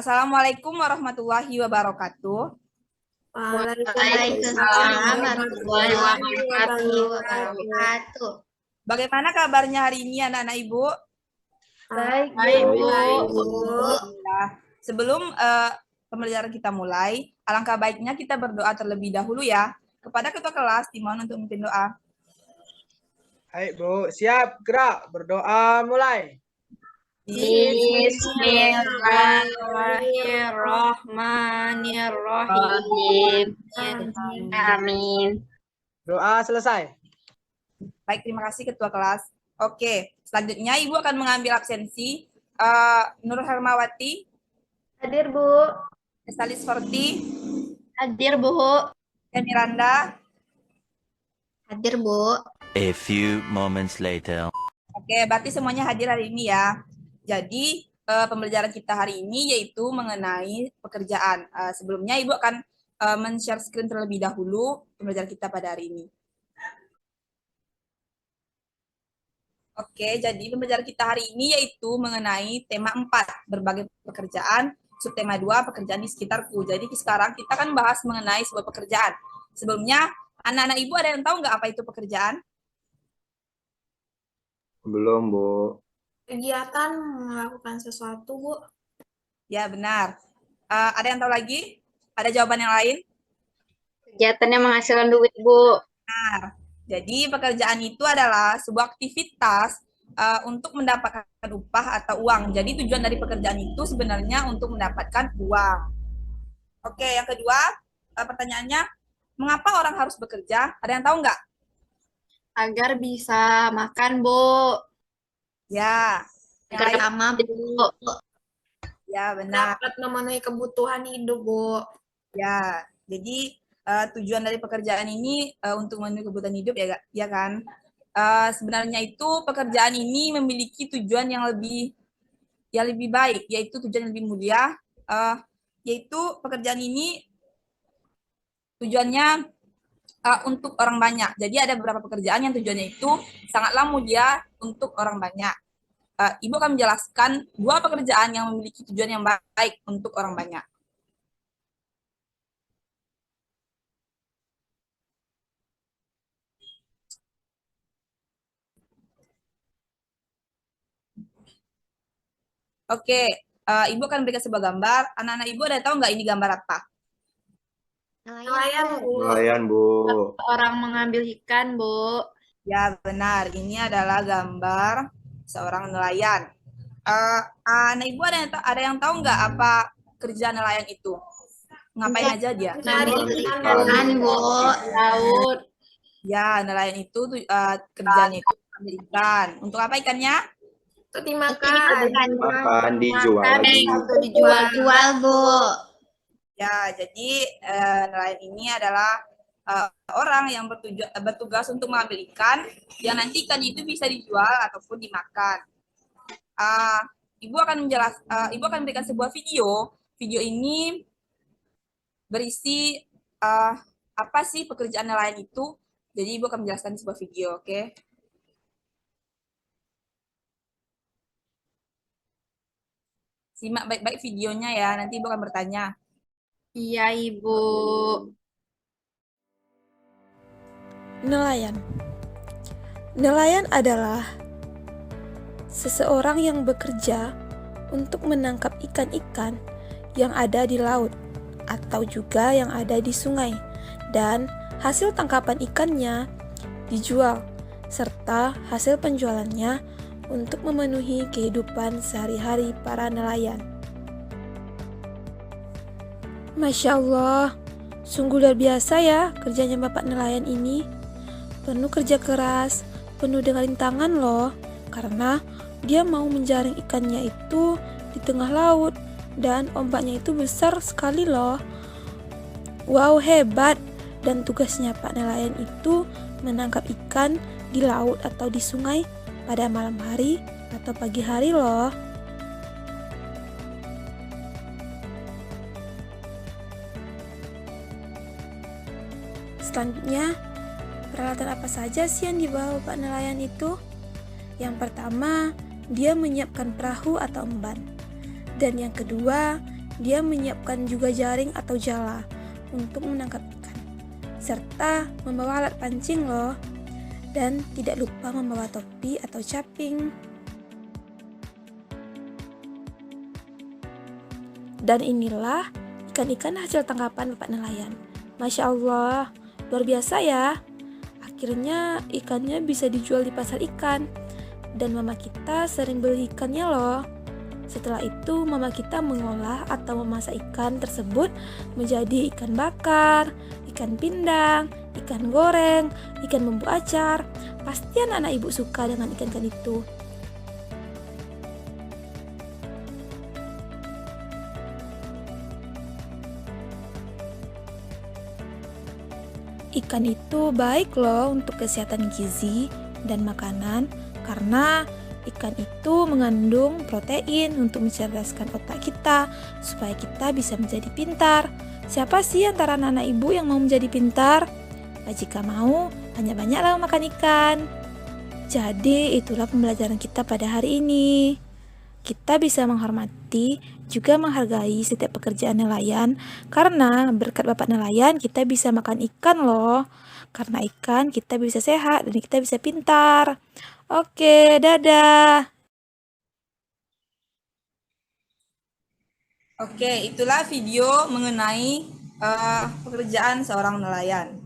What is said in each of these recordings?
Assalamualaikum warahmatullahi wabarakatuh. Waalaikumsalam warahmatullahi wabarakatuh. Bagaimana kabarnya hari ini anak-anak Ibu? Baik, Bu. Alhamdulillah. Sebelum pembelajaran kita mulai, alangkah baiknya kita berdoa terlebih dahulu ya. Kepada ketua kelas, dimohon untuk memimpin doa. Baik, Bu. Siap, gerak. Berdoa mulai. Bismillahirrahmanirrahim. Amin. Doa selesai. Baik, terima kasih ketua kelas. Oke, selanjutnya Ibu akan mengambil absensi. Nur Hermawati. Hadir, Bu. Estalis Forti. Hadir, Bu. Miranda. Hadir, Bu. A few moments later. Oke, berarti semuanya hadir hari ini ya. Jadi, pembelajaran kita hari ini yaitu mengenai pekerjaan. Sebelumnya Ibu akan men-share screen terlebih dahulu pembelajaran kita pada hari ini. Oke, jadi pembelajaran kita hari ini yaitu mengenai tema 4, berbagai pekerjaan, subtema 2, pekerjaan di sekitarku. Jadi sekarang kita akan bahas mengenai sebuah pekerjaan. Sebelumnya, anak-anak Ibu ada yang tahu nggak apa itu pekerjaan? Belum, Bu. Kegiatan melakukan sesuatu, Bu. Ya, benar. Ada yang tahu lagi? Ada jawaban yang lain? Kegiatannya menghasilkan duit, Bu. Benar. Jadi pekerjaan itu adalah sebuah aktivitas untuk mendapatkan upah atau uang. Jadi tujuan dari pekerjaan itu sebenarnya untuk mendapatkan uang. Oke, yang kedua pertanyaannya, mengapa orang harus bekerja? Ada yang tahu nggak? Agar bisa makan, Bu. Ya. Agar sama, Bu. Ya, benar. Dapat memenuhi kebutuhan hidup, Bu. Ya, jadi tujuan dari pekerjaan ini untuk memenuhi kebutuhan hidup ya kan. Sebenarnya itu pekerjaan ini memiliki tujuan yang lebih baik, yaitu tujuan yang lebih mulia, yaitu pekerjaan ini tujuannya untuk orang banyak. Jadi ada beberapa pekerjaan yang tujuannya itu sangatlah mulia untuk orang banyak. Ibu akan menjelaskan 2 pekerjaan yang memiliki tujuan yang baik untuk orang banyak. Oke, Ibu akan berikan sebuah gambar. Anak-anak Ibu ada tahu nggak ini gambar apa? Nelayan, Bu. Nelayan, Bu. Orang mengambil ikan, Bu. Ya, benar. Ini adalah gambar seorang nelayan. Anak Ibu ada yang tahu nggak apa kerja nelayan itu? Ngapain aja dia? Mencari Ikan, Bu. Laut. Ya, nelayan itu kerjanya itu ambil ikan. Untuk apa ikannya? Untuk dimakan. Makan, dijual lagi. Untuk dijual, Bu. Ya, jadi nelayan ini adalah orang yang bertugas untuk mengambil ikan, yang nanti ikannya itu bisa dijual ataupun dimakan. Ibu akan memberikan sebuah video. Video ini berisi apa sih pekerjaan nelayan itu. Jadi Ibu akan menjelaskan sebuah video, oke? Simak baik-baik videonya ya, nanti Ibu akan bertanya. Iya, Ibu. Nelayan. Nelayan adalah seseorang yang bekerja untuk menangkap ikan-ikan yang ada di laut atau juga yang ada di sungai, dan hasil tangkapan ikannya dijual serta hasil penjualannya untuk memenuhi kehidupan sehari-hari para nelayan. Masya Allah, sungguh luar biasa ya kerjanya Bapak nelayan ini. Penuh kerja keras, penuh dengan rintangan loh, karena dia mau menjaring ikannya itu di tengah laut dan ombaknya itu besar sekali loh. Wow, hebat. Dan tugasnya Pak nelayan itu menangkap ikan di laut atau di sungai pada malam hari atau pagi hari loh. Selanjutnya, peralatan apa saja sih yang dibawa Pak nelayan itu? Yang pertama, dia menyiapkan perahu atau emban. Dan yang kedua, dia menyiapkan juga jaring atau jala untuk menangkap ikan, serta membawa alat pancing loh. Dan tidak lupa membawa topi atau caping. Dan inilah ikan-ikan hasil tangkapan Bapak nelayan. Masya Allah, luar biasa ya. Akhirnya ikannya bisa dijual di pasar ikan. Dan mama kita sering beli ikannya loh. Setelah itu mama kita mengolah atau memasak ikan tersebut menjadi ikan bakar, ikan pindang, ikan goreng, ikan bumbu acar. Pasti anak-anak ibu suka dengan ikan-ikan itu. Ikan itu baik loh untuk kesehatan gizi dan makanan karena ikan itu mengandung protein untuk mencerdaskan otak kita supaya kita bisa menjadi pintar. Siapa sih antara anak-anak ibu yang mau menjadi pintar? Nah, jika mau, banyak-banyaklah makan ikan. Jadi itulah pembelajaran kita pada hari ini. Kita bisa menghormati juga menghargai setiap pekerjaan nelayan karena berkat Bapak nelayan kita bisa makan ikan loh. Karena ikan kita bisa sehat dan kita bisa pintar. Oke, dadah. Oke, itulah video mengenai pekerjaan seorang nelayan.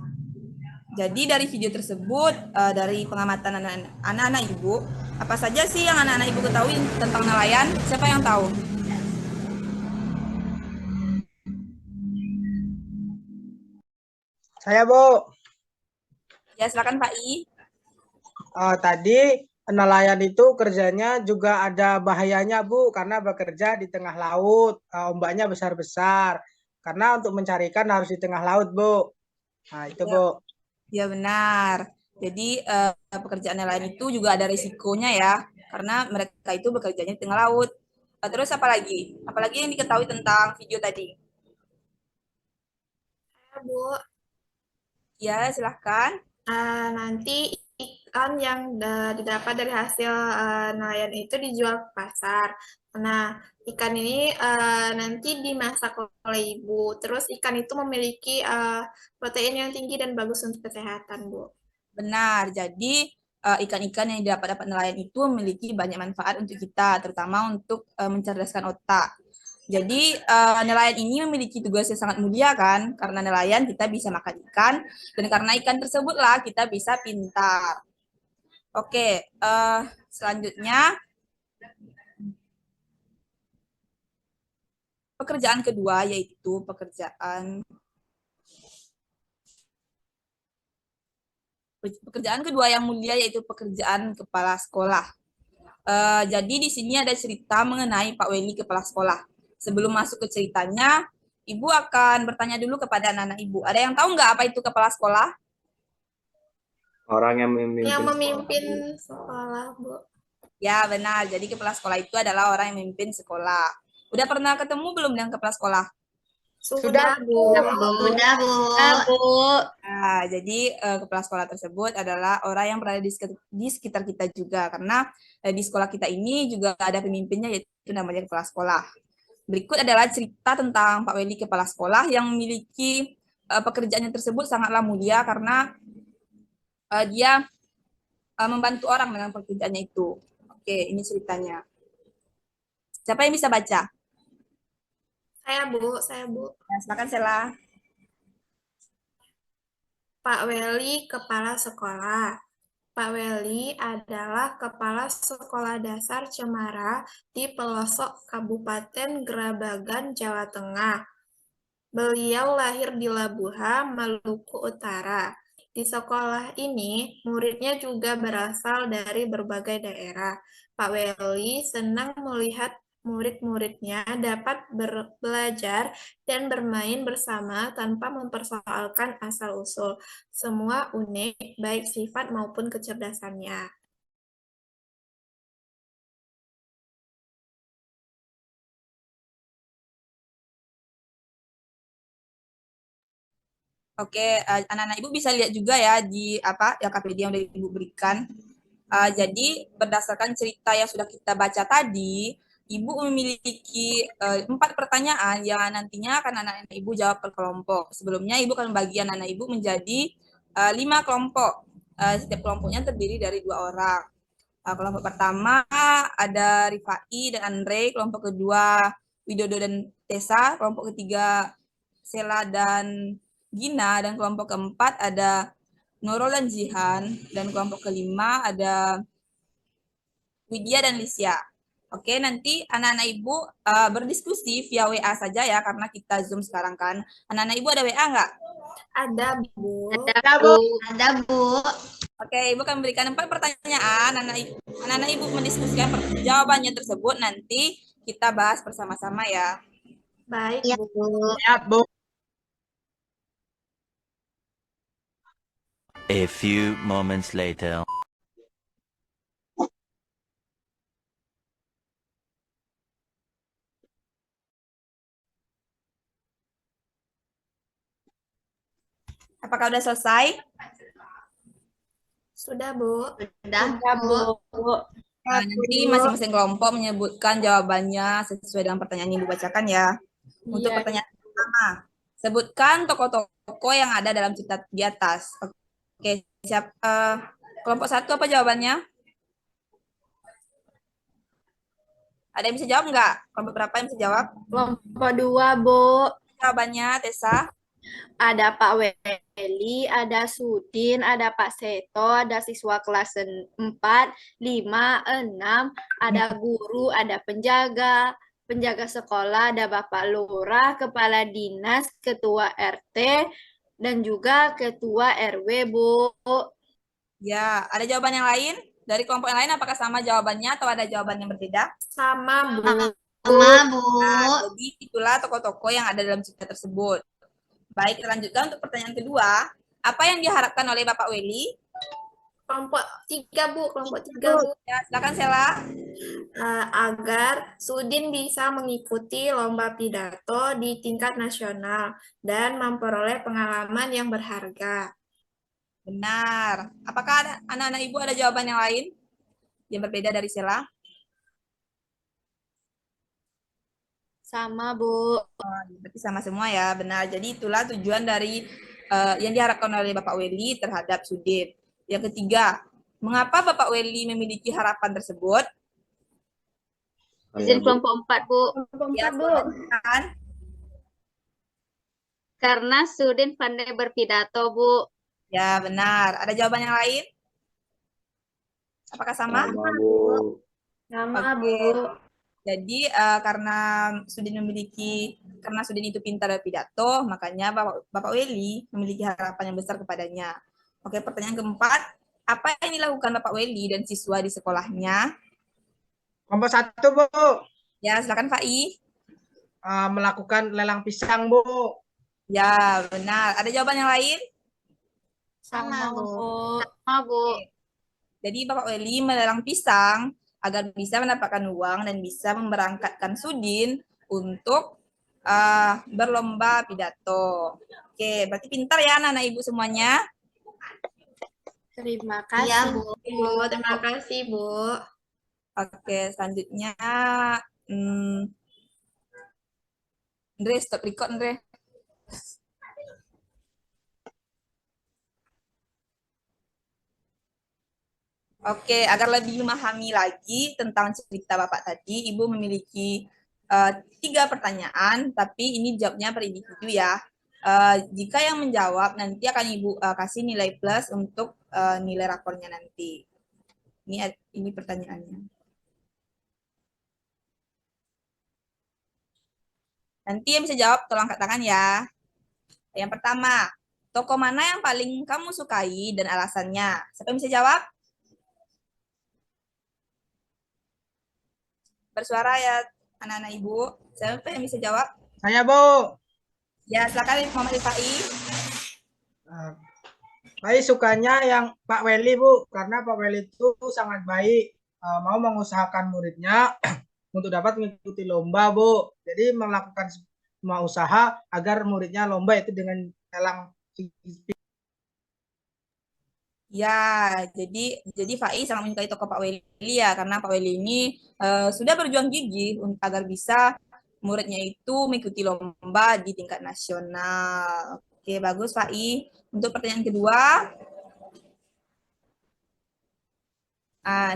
Jadi dari video tersebut, dari pengamatan anak-anak ibu, apa saja sih yang anak-anak ibu ketahui tentang nelayan? Siapa yang tahu? Saya, Bu. Ya, silakan Pak I. Tadi nelayan itu kerjanya juga ada bahayanya, Bu, karena bekerja di tengah laut, ombaknya besar-besar. Karena untuk mencari ikan harus di tengah laut, Bu. Nah, itu, Ya. Bu. Ya benar. Jadi pekerjaan nelayan itu juga ada risikonya ya, karena mereka itu bekerjanya di tengah laut. Terus apa lagi? Apalagi yang diketahui tentang video tadi? Ya, Bu. Ya, silahkan. Nanti ikan yang didapat dari hasil nelayan itu dijual ke pasar. Nah, ikan ini nanti dimasak oleh ibu. Terus ikan itu memiliki protein yang tinggi dan bagus untuk kesehatan, Bu. Benar. Jadi ikan-ikan yang dapat nelayan itu memiliki banyak manfaat untuk kita, terutama untuk mencerdaskan otak. Jadi nelayan ini memiliki tugas yang sangat mulia kan, karena nelayan kita bisa makan ikan, dan karena ikan tersebutlah kita bisa pintar. Oke, selanjutnya pekerjaan kedua yaitu pekerjaan kedua yang mulia yaitu pekerjaan kepala sekolah. Jadi di sini ada cerita mengenai Pak Weli kepala sekolah. Sebelum masuk ke ceritanya, Ibu akan bertanya dulu kepada anak-anak Ibu. Ada yang tahu nggak apa itu kepala sekolah? Orang yang memimpin Yang sekolah, memimpin Bu. sekolah, Bu. Ya, benar. Jadi kepala sekolah itu adalah orang yang memimpin sekolah. Udah pernah ketemu belum dengan kepala sekolah? Sudah, Bu. Sudah, Bu. Nah, jadi kepala sekolah tersebut adalah orang yang berada di sekitar kita juga. Karena di sekolah kita ini juga ada pemimpinnya yaitu namanya kepala sekolah. Berikut adalah cerita tentang Pak Weli kepala sekolah yang memiliki pekerjaannya tersebut sangatlah mulia karena dia membantu orang dengan pekerjaannya itu. Oke, ini ceritanya. Siapa yang bisa baca? Saya, Bu. Ya, silakan Sela. Pak Weli, kepala sekolah. Pak Weli adalah kepala sekolah dasar Cemara di pelosok Kabupaten Grabagan, Jawa Tengah. Beliau lahir di Labuha, Maluku Utara. Di sekolah ini, muridnya juga berasal dari berbagai daerah. Pak Weli senang melihat murid-muridnya dapat belajar dan bermain bersama tanpa mempersoalkan asal-usul. Semua unik, baik sifat maupun kecerdasannya. Oke, anak-anak Ibu bisa lihat juga ya di LKPD yang udah Ibu berikan. Jadi berdasarkan cerita yang sudah kita baca tadi, Ibu memiliki 4 pertanyaan yang nantinya akan anak-anak Ibu jawab per kelompok. Sebelumnya Ibu akan membagi anak-anak Ibu menjadi 5 kelompok. Setiap kelompoknya terdiri dari 2 orang. Kelompok pertama ada Rifai dan Andre, kelompok kedua Widodo dan Tessa, kelompok ketiga Sela dan Gina, dan kelompok keempat ada Nurul dan Jihan, dan kelompok kelima ada Widya dan Lisya. Oke, nanti anak-anak Ibu berdiskusi via WA saja ya, karena kita Zoom sekarang kan. Anak-anak Ibu ada WA nggak? Ada, Bu. Ada, Bu. Ada, Bu. Oke, Ibu akan memberikan 4 pertanyaan. Anak-anak Ibu mendiskusikan jawabannya tersebut. Nanti kita bahas bersama-sama ya. Baik, Iya, Bu. Bu. Ya, Bu. A few moments later. Apakah sudah selesai? Sudah, Bu. Sudah, Bu. Nah, nanti masing-masing kelompok menyebutkan jawabannya sesuai dengan pertanyaan yang Ibu bacakan ya. Untuk pertanyaan pertama, sebutkan tokoh-tokoh yang ada dalam cerita di atas. Oke, siap. Kelompok 1 apa jawabannya? Ada yang bisa jawab nggak? Kelompok berapa yang bisa jawab? Kelompok 2, Bu. Jawabannya, Tessa. Ada Pak Weli, ada Sudin, ada Pak Seto, ada siswa kelas 4, 5, 6, ada guru, ada penjaga sekolah, ada Bapak Lurah, Kepala Dinas, Ketua RT, dan juga Ketua RW, Bu. Ya, ada jawaban yang lain? Dari kelompok yang lain apakah sama jawabannya atau ada jawaban yang berbeda? Sama, Bu. Sama, Bu. Nah, jadi itulah tokoh-tokoh yang ada dalam cerita tersebut. Baik, kita lanjutkan untuk pertanyaan kedua. Apa yang diharapkan oleh Bapak Weli? Kelompok 3, Bu. Kelompok 3, Bu. Ya, silakan Sela. Agar Sudin bisa mengikuti lomba pidato di tingkat nasional dan memperoleh pengalaman yang berharga. Benar. Apakah ada anak-anak Ibu ada jawaban yang lain yang berbeda dari Sela? Sama, Bu. Berarti sama semua ya, benar. Jadi itulah tujuan dari yang diharapkan oleh Bapak Weli terhadap Sudin. Yang ketiga, mengapa Bapak Weli memiliki harapan tersebut? Izin kelompok 4, Bu. Ya, kan? Karena Sudin pandai berpidato, Bu. Ya, benar. Ada jawaban yang lain? Apakah sama? Sama, Bu. Sama, Oke. Bu. Jadi karena Sudin itu pintar dalam pidato, makanya Bapak Weli memiliki harapan yang besar kepadanya. Oke, pertanyaan keempat, apa yang dilakukan Bapak Weli dan siswa di sekolahnya? Kelompok 1, Bu. Ya, silakan Fai. Melakukan lelang pisang, Bu. Ya, benar. Ada jawaban yang lain? Sama, Bu. Sama, Bu. Jadi Bapak Weli melelang pisang agar bisa mendapatkan uang dan bisa memberangkatkan Sudin untuk berlomba pidato. Oke, berarti pintar ya anak-anak Ibu semuanya. Terima Iya, kasih, Bu. Bu, terima kasih, Bu. Oke, selanjutnya Andre, stop record Andre. Oke, agar lebih memahami lagi tentang cerita Bapak tadi, Ibu memiliki 3 pertanyaan, tapi ini jawabnya per individu ya. Jika yang menjawab, nanti akan Ibu kasih nilai plus untuk nilai rapornya nanti. Ini pertanyaannya. Nanti yang bisa jawab, tolong angkat tangan ya. Yang pertama, tokoh mana yang paling kamu sukai dan alasannya? Siapa yang bisa jawab? Bersuara ya anak-anak Ibu. Siapa yang bisa jawab? Saya, Bu. Ya, silakan Muhammad Rifai. Saya sukanya yang Pak Weli, Bu, karena Pak Weli itu sangat baik, mau mengusahakan muridnya untuk dapat mengikuti lomba, Bu. Jadi melakukan semua usaha agar muridnya lomba itu dengan lelang. Ya, jadi Faiz sangat menyukai tokoh Pak Weli ya, karena Pak Weli ini sudah berjuang gigih agar bisa muridnya itu mengikuti lomba di tingkat nasional. Oke, bagus Faiz. Untuk pertanyaan kedua,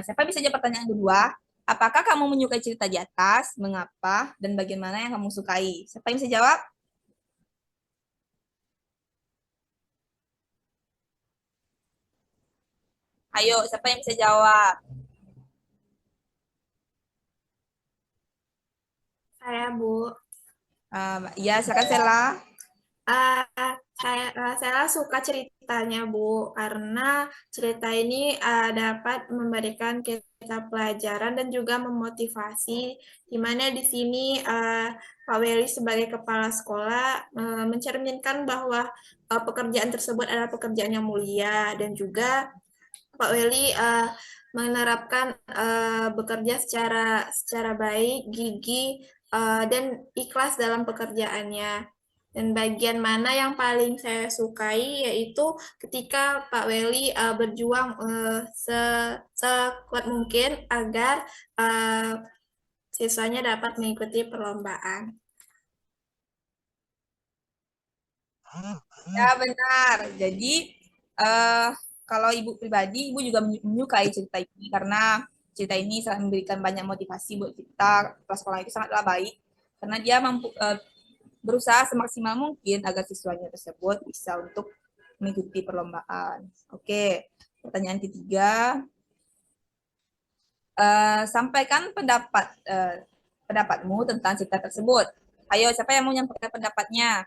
siapa bisa jawab pertanyaan kedua? Apakah kamu menyukai cerita di atas? Mengapa? Dan bagaimana yang kamu sukai? Siapa yang bisa jawab? Ayo, siapa yang bisa jawab? Saya, Bu. Ya, silakan Sela. Saya suka ceritanya, Bu, karena cerita ini dapat memberikan kita pelajaran dan juga memotivasi, di mana di sini Pak Weli sebagai kepala sekolah mencerminkan bahwa pekerjaan tersebut adalah pekerjaan yang mulia, dan juga Pak Weli menerapkan bekerja secara baik, gigih, dan ikhlas dalam pekerjaannya. Dan bagian mana yang paling saya sukai yaitu ketika Pak Weli berjuang sekuat mungkin agar siswanya dapat mengikuti perlombaan. Ya, benar. Jadi, kalau Ibu pribadi, Ibu juga menyukai cerita ini karena cerita ini sangat memberikan banyak motivasi buat kita. Kelas sekolah itu sangatlah baik karena dia mampu berusaha semaksimal mungkin agar siswanya tersebut bisa untuk mengikuti perlombaan. Oke, pertanyaan ketiga. Sampaikan pendapatmu tentang cerita tersebut. Ayo, siapa yang mau menyampaikan pendapatnya?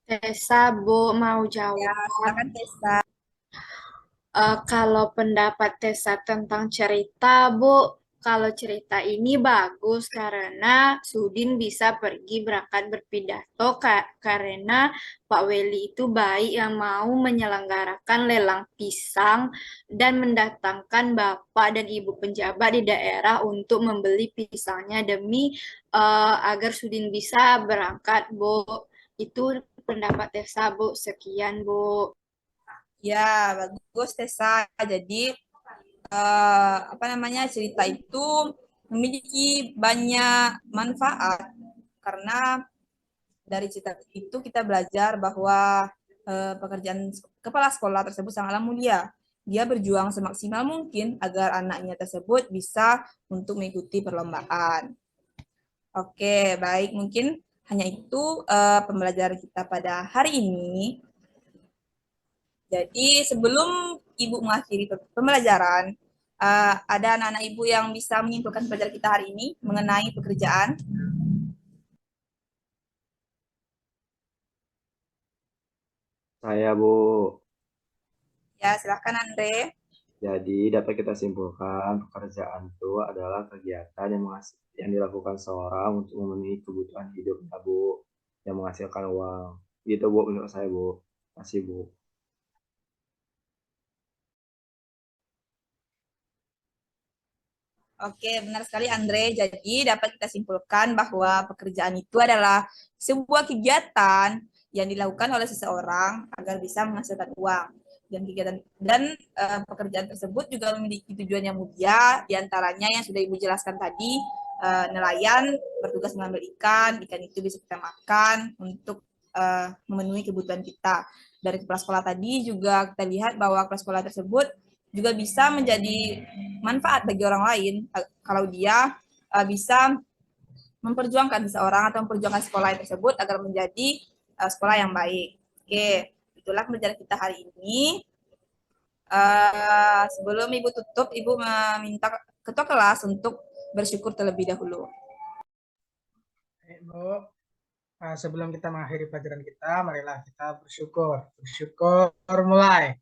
Tessa, Bu, mau Ya, jawab. silakan Tessa. Kalau pendapat Tessa tentang cerita, Bu, kalau cerita ini bagus karena Sudin bisa pergi berangkat berpidato karena Pak Weli itu baik yang mau menyelenggarakan lelang pisang dan mendatangkan Bapak dan Ibu penjabat di daerah untuk membeli pisangnya demi agar Sudin bisa berangkat, Bu. Itu pendapat Tessa, Bu. Sekian, Bu. Ya, bagus Tessa. Jadi cerita itu memiliki banyak manfaat karena dari cerita itu kita belajar bahwa pekerjaan kepala sekolah tersebut sangatlah mulia. Dia berjuang semaksimal mungkin agar anaknya tersebut bisa untuk mengikuti perlombaan. Oke, baik. Mungkin hanya itu pembelajaran kita pada hari ini. Jadi sebelum Ibu mengakhiri pembelajaran, ada anak-anak Ibu yang bisa menyimpulkan pelajaran kita hari ini mengenai pekerjaan. Saya, Bu. Ya, silakan Andre. Jadi dapat kita simpulkan pekerjaan itu adalah kegiatan yang dilakukan seorang untuk memenuhi kebutuhan hidupnya, Bu, yang menghasilkan uang. Gitu, Bu, menurut saya, Bu. Terima kasih, Bu. Oke, benar sekali Andre. Jadi dapat kita simpulkan bahwa pekerjaan itu adalah sebuah kegiatan yang dilakukan oleh seseorang agar bisa menghasilkan uang. Dan pekerjaan tersebut juga memiliki tujuan yang mulia, diantaranya yang sudah Ibu jelaskan tadi, nelayan bertugas mengambil ikan itu bisa kita makan untuk memenuhi kebutuhan kita. Dari kepala sekolah tadi juga kita lihat bahwa kepala sekolah tersebut juga bisa menjadi manfaat bagi orang lain kalau dia bisa memperjuangkan seseorang atau memperjuangkan sekolah tersebut agar menjadi sekolah yang baik. Oke, itulah pembelajaran kita hari ini. Sebelum Ibu tutup, Ibu meminta ketua kelas untuk bersyukur terlebih dahulu. Bu, sebelum kita mengakhiri pelajaran kita, marilah kita bersyukur. Bersyukur mulai.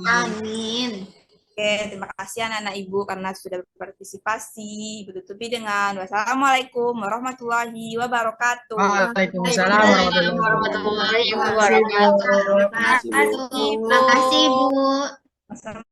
Amin. Oke, terima kasih anak-anak Ibu karena sudah berpartisipasi. Ibu tutupi dengan wassalamualaikum warahmatullahi wabarakatuh. Waalaikumsalam warahmatullahi wabarakatuh. Terima kasih, Bu. Wassalamualaikum.